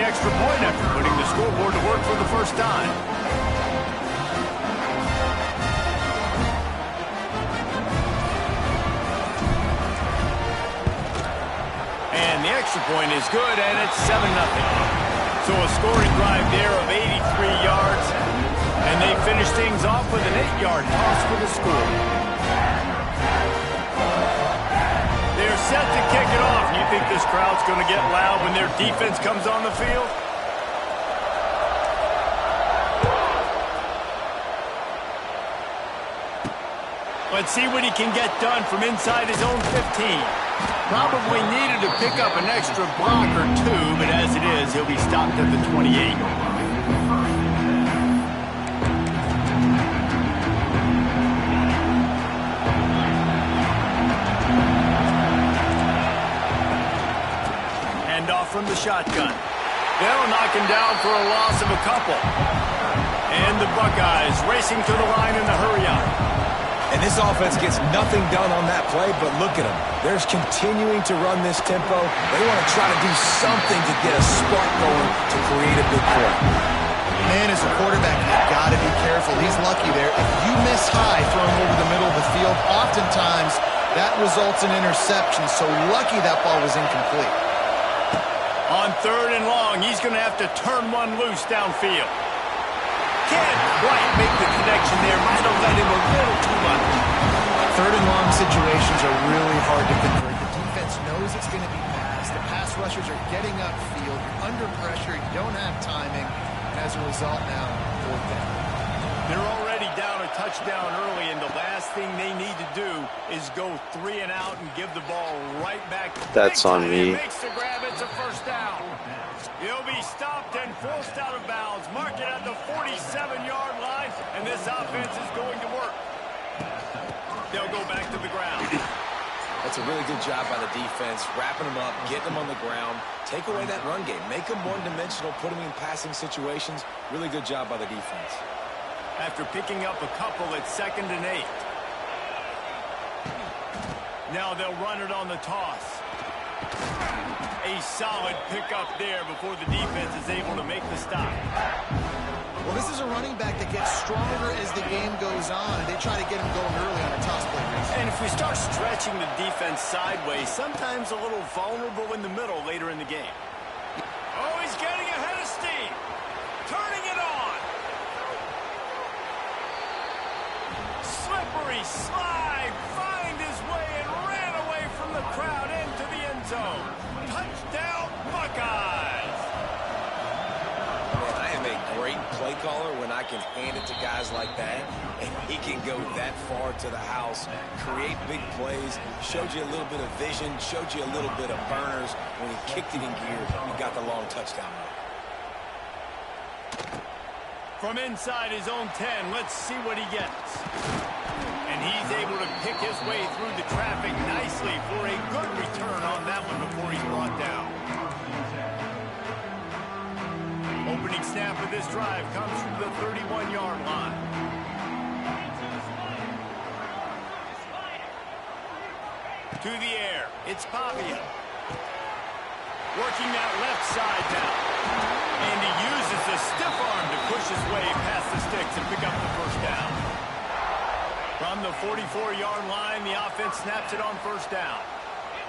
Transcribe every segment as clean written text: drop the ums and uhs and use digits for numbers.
extra point after putting the scoreboard to work for the first time. And the extra point is good, and it's 7-0. So a scoring drive there of 83 yards, and they finish things off with an 8-yard toss for the score. They're set to kick it off. You think this crowd's going to get loud when their defense comes on the field? Let's see what he can get done from inside his own 15. Probably needed to pick up an extra block or two, but as it is, he'll be stopped at the 28. Hand off from the shotgun. They'll knock him down for a loss of a couple. And the Buckeyes racing to the line in the hurry-up. And this offense gets nothing done on that play, but look at them. They're continuing to run this tempo. They want to try to do something to get a spark going to create a big play. Man, as a quarterback, you've got to be careful. He's lucky there. If you miss high throwing over the middle of the field, oftentimes that results in interception. So lucky that ball was incomplete. On 3rd and long, he's going to have to turn one loose downfield. Can't quite make the connection there. Might have let him a little too much. 3rd and long situations are really hard to convert. The defense knows it's going to be passed. The pass rushers are getting upfield. You're under pressure. You don't have timing. And as a result now, 4th down. They're already down a touchdown early, and the last thing they need to do is go 3 and out and give the ball right back. That's on me. Makes the grab. It's a 1st down. He'll be stopped and forced out of bounds. Mark it at the 47-yard line, and this offense is going to work. They'll go back to the ground. That's a really good job by the defense, wrapping them up, getting them on the ground, take away that run game, make them one-dimensional, put them in passing situations. Really good job by the defense. After picking up a couple at 2nd and 8. Now they'll run it on the toss. A solid pickup there before the defense is able to make the stop. Well, this is a running back that gets stronger as the game goes on. They try to get him going early on a toss play. And if we start stretching the defense sideways, sometimes a little vulnerable in the middle later in the game. Oh, he's getting ahead of steam. Turning it on. Slippery slide. Find his way and ran away from the crowd into the end zone. Touchdown, Buckeyes! Man, I am a great play caller when I can hand it to guys like that, and he can go that far to the house, create big plays, showed you a little bit of vision, showed you a little bit of burners. When he kicked it in gear, he got the long touchdown. From inside his own 10, let's see what he gets. And he's able to pick his way through the traffic nicely for a good return on that one before he's brought down. Opening snap of this drive comes from the 31-yard line. To the air, it's Papia. Working that left side now. And he uses the stiff arm to push his way past the sticks and pick up the 1st down. From the 44-yard line, the offense snaps it on 1st down.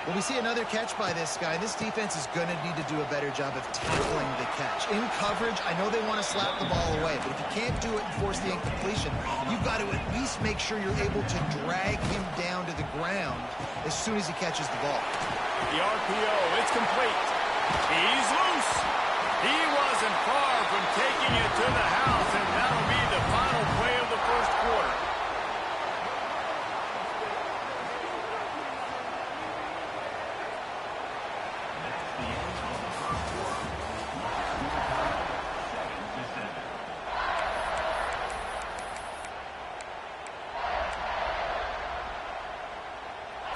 Well, we see another catch by this guy. This defense is going to need to do a better job of tackling the catch. In coverage, I know they want to slap the ball away, but if you can't do it and force the incompletion, you've got to at least make sure you're able to drag him down to the ground as soon as he catches the ball. The RPO, it's complete. He's loose. He wasn't far from taking it to the house, and that'll be the final play of the 1st quarter.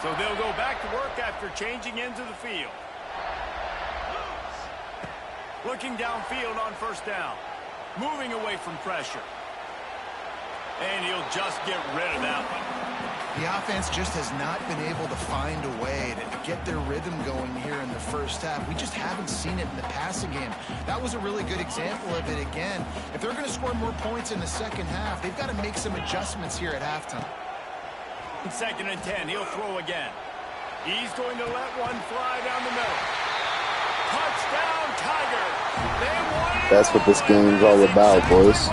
So they'll go back to work after changing into the field. Looking downfield on 1st down. Moving away from pressure. And he'll just get rid of that one. The offense just has not been able to find a way to get their rhythm going here in the first half. We just haven't seen it in the passing game. That was a really good example of it again. If they're going to score more points in the second half, they've got to make some adjustments here at halftime. 2nd and 10, he'll throw again. He's going to let one fly down the middle. Touchdown, Tiger. They won it. That's what this game's all about, boys.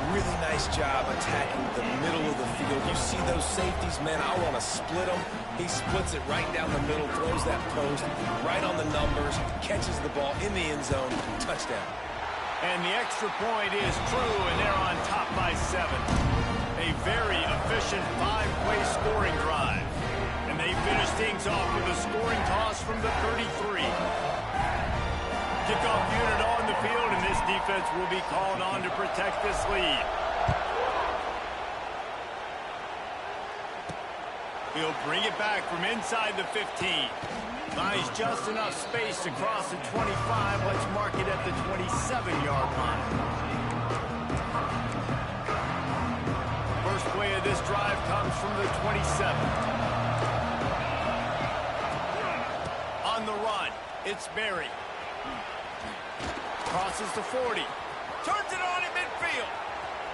Really nice job attacking the middle of the field. You see those safeties, man, I want to split them. He splits it right down the middle, throws that post right on the numbers, catches the ball in the end zone, touchdown. And the extra point is true, and they're on top by 7. A very efficient 5-play scoring drive. And they finish things off with a scoring toss from the 33. Kickoff unit on the field, and this defense will be called on to protect this lead. He'll bring it back from inside the 15. Finds just enough space to cross the 25. Let's mark it at the 27-yard line. First play of this drive comes from the 27. On the run, it's Berry. Crosses the 40. Turns it on in midfield.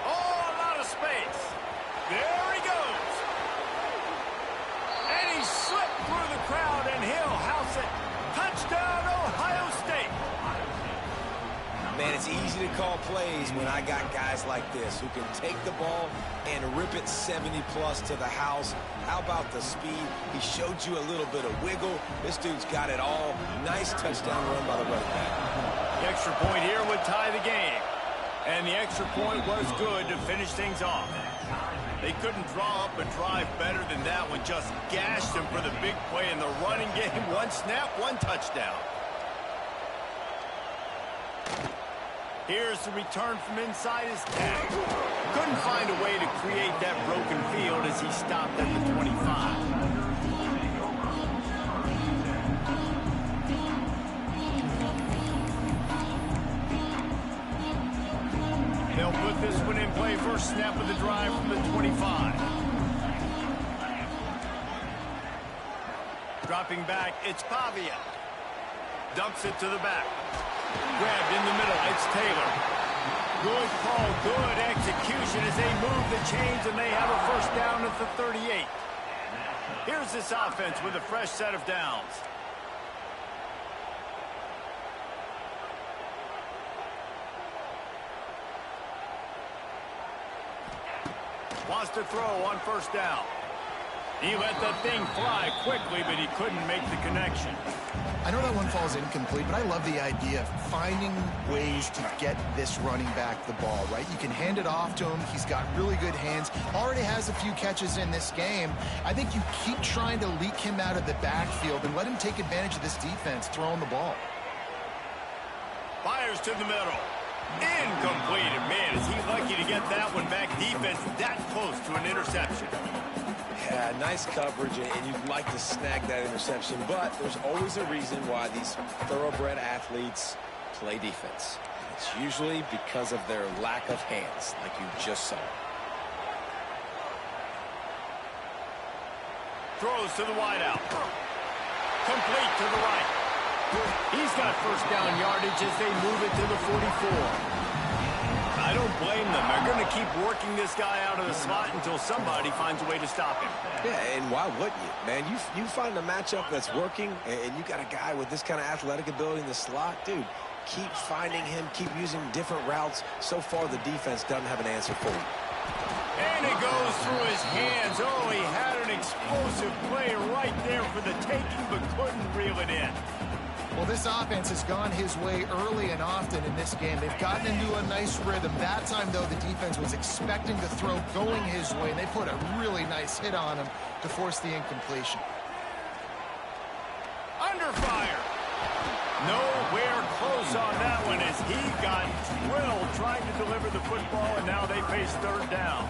Oh, a lot of space. There he goes. And he slipped through the crowd, and he'll house it. Touchdown, Ohio State. Man, it's easy to call plays when I got guys like this who can take the ball and rip it 70-plus to the house. How about the speed? He showed you a little bit of wiggle. This dude's got it all. Nice touchdown run by the running back. The extra point here would tie the game. And the extra point was good to finish things off. They couldn't draw up a drive better than that one. Just gashed him for the big play in the running game. One snap, one touchdown. Here's the return from inside his tag. Couldn't find a way to create that broken field as he stopped at the 25. They'll put this one in play. First snap of the drive from the 25. Dropping back, it's Pavia. Dumps it to the back. Grabbed in the middle, it's Taylor. Good call, good execution as they move the chains, and they have a first down at the 38. Here's this offense with a fresh set of downs. Wants to throw on first down. He let that thing fly quickly, but he couldn't make the connection. I know that one falls incomplete, but I love the idea of finding ways to get this running back the ball, right? You can hand it off to him. He's got really good hands. Already has a few catches in this game. I think you keep trying to leak him out of the backfield and let him take advantage of this defense throwing the ball. Fires to the middle. Incomplete. And man, is he lucky to get that one back. Defense that close to an interception. Yeah, nice coverage, and you'd like to snag that interception, but there's always a reason why these thoroughbred athletes play defense. It's usually because of their lack of hands, like you just saw. Throws to the wideout. Complete to the right. He's got first down yardage as they move it to the 44. I don't blame them. They're going to keep working this guy out of the slot until somebody finds a way to stop him. Yeah, and why wouldn't you? Man, you find a matchup that's working, and you got a guy with this kind of athletic ability in the slot, dude, keep finding him, keep using different routes. So far, the defense doesn't have an answer for him. And it goes through his hands. Oh, he had an explosive play right there for the taking, but couldn't reel it in. Well, this offense has gone his way early and often in this game. They've gotten into a nice rhythm. That time, though, the defense was expecting the throw going his way, and they put a really nice hit on him to force the incompletion. Under fire. Nowhere close on that one as he got drilled trying to deliver the football, and now they face third down.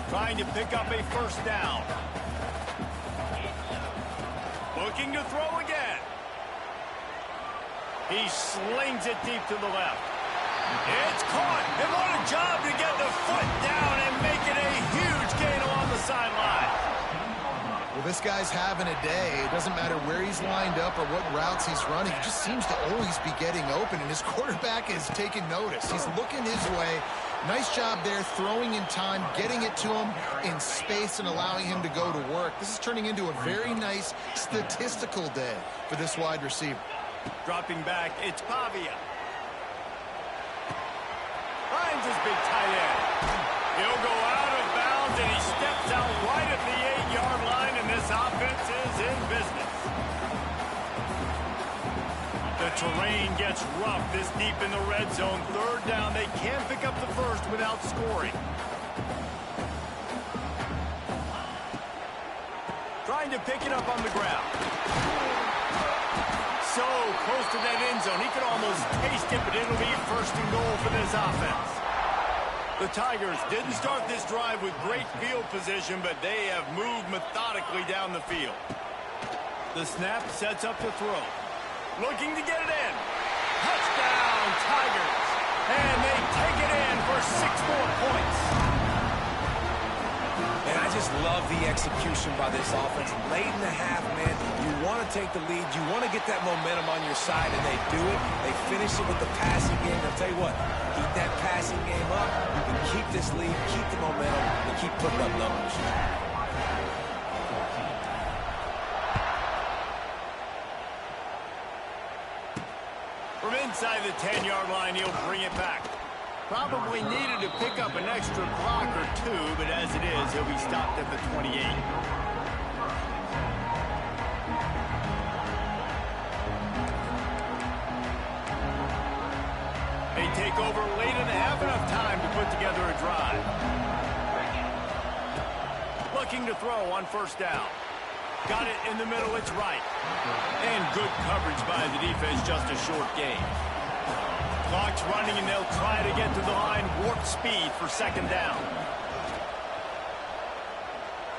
Trying to pick up a first down. Looking to throw again. He slings it deep to the left. It's caught. And what a job to get the foot down and make it a sideline. Well, this guy's having a day. It doesn't matter where he's lined up or what routes he's running. He just seems to always be getting open, and his quarterback is taking notice. He's looking his way. Nice job there, throwing in time, getting it to him in space and allowing him to go to work. This is turning into a very nice statistical day for this wide receiver. Dropping back, it's Pavia. Finds his big tight end. He'll go out of bounds, and he steps out right at the 8-yard line, and this offense is in business. The terrain gets rough this deep in the red zone. Third down, they can't pick up the first without scoring. Trying to pick it up on the ground. So close to that end zone. He could almost taste it, but it'll be first and goal for this offense. The Tigers didn't start this drive with great field position, but they have moved methodically down the field. The snap sets up to throw. Looking to get it in. Touchdown, Tigers. And they take it in for 6 more points. And I just love the execution by this offense. Late in the half, man, you want to take the lead. You want to get that momentum on your side, and they do it. They finish it with the passing game. I'll tell you what, keep that passing game up. You can keep this lead, keep the momentum, and keep putting up numbers. From inside the 10-yard line, he'll bring it back. Probably needed to pick up an extra block or two, but as it is, he'll be stopped at the 28. They take over late in the half, enough time to put together a drive. Looking to throw on first down. Got it in the middle, it's right. And good coverage by the defense, just a short gain. Clock's running, and they'll try to get to the line, warp speed for second down.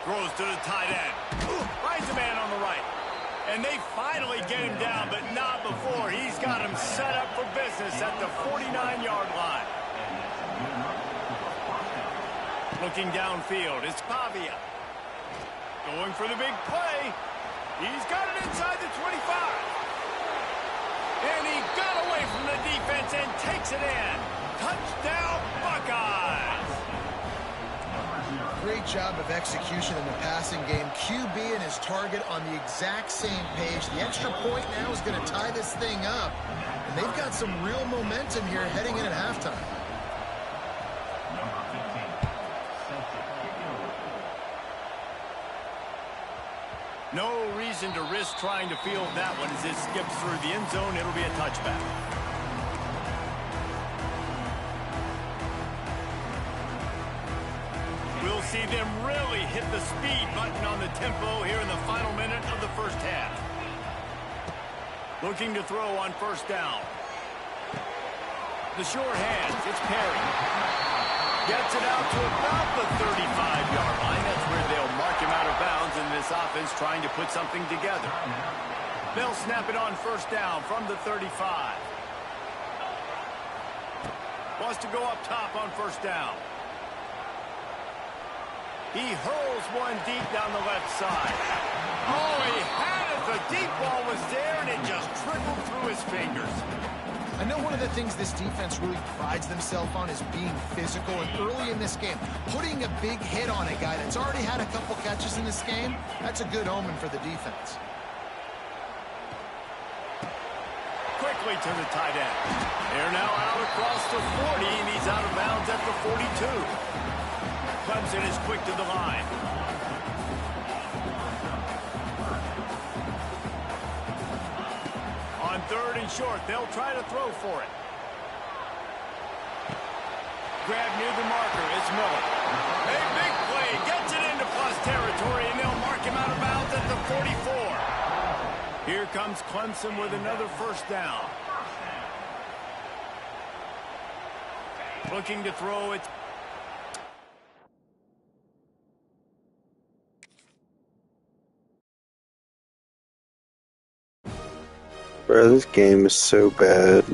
Throws to the tight end. Finds a man on the right. And they finally get him down, but not before. He's got him set up for business at the 49-yard line. Looking downfield, it's Pavia. Going for the big play. He's got it inside the 25. And he got away from the defense and takes it in. Touchdown, Buckeyes. Great job of execution in the passing game. QB and his target on the exact same page. The extra point now is going to tie this thing up. And they've got some real momentum here heading in at halftime. No reason to risk trying to field that one. As it skips through the end zone, it'll be a touchback. We'll see them really hit the speed button on the tempo here in the final minute of the first half. Looking to throw on first down. The short hands, it's Perry. Gets it out to about the 35-yard line. That's where they'll mark him out of bounds, and this offense trying to put something together. They'll snap it on first down from the 35. Wants to go up top on first down. He hurls one deep down the left side. Oh, he had it. The deep ball was there, and it just trickled through his fingers. I know one of the things this defense really prides themselves on is being physical, and early in this game, putting a big hit on a guy that's already had a couple catches in this game, that's a good omen for the defense. Quickly to the tight end. They're now out across the 40, and he's out of bounds at the 42. Clemson is quick to the line. On third and short, they'll try to throw for it. Grab near the marker, it's Miller. A big play, gets it into plus territory, and they'll mark him out of bounds at the 44. Here comes Clemson with another first down. Looking to throw it. Bro, this game is so bad.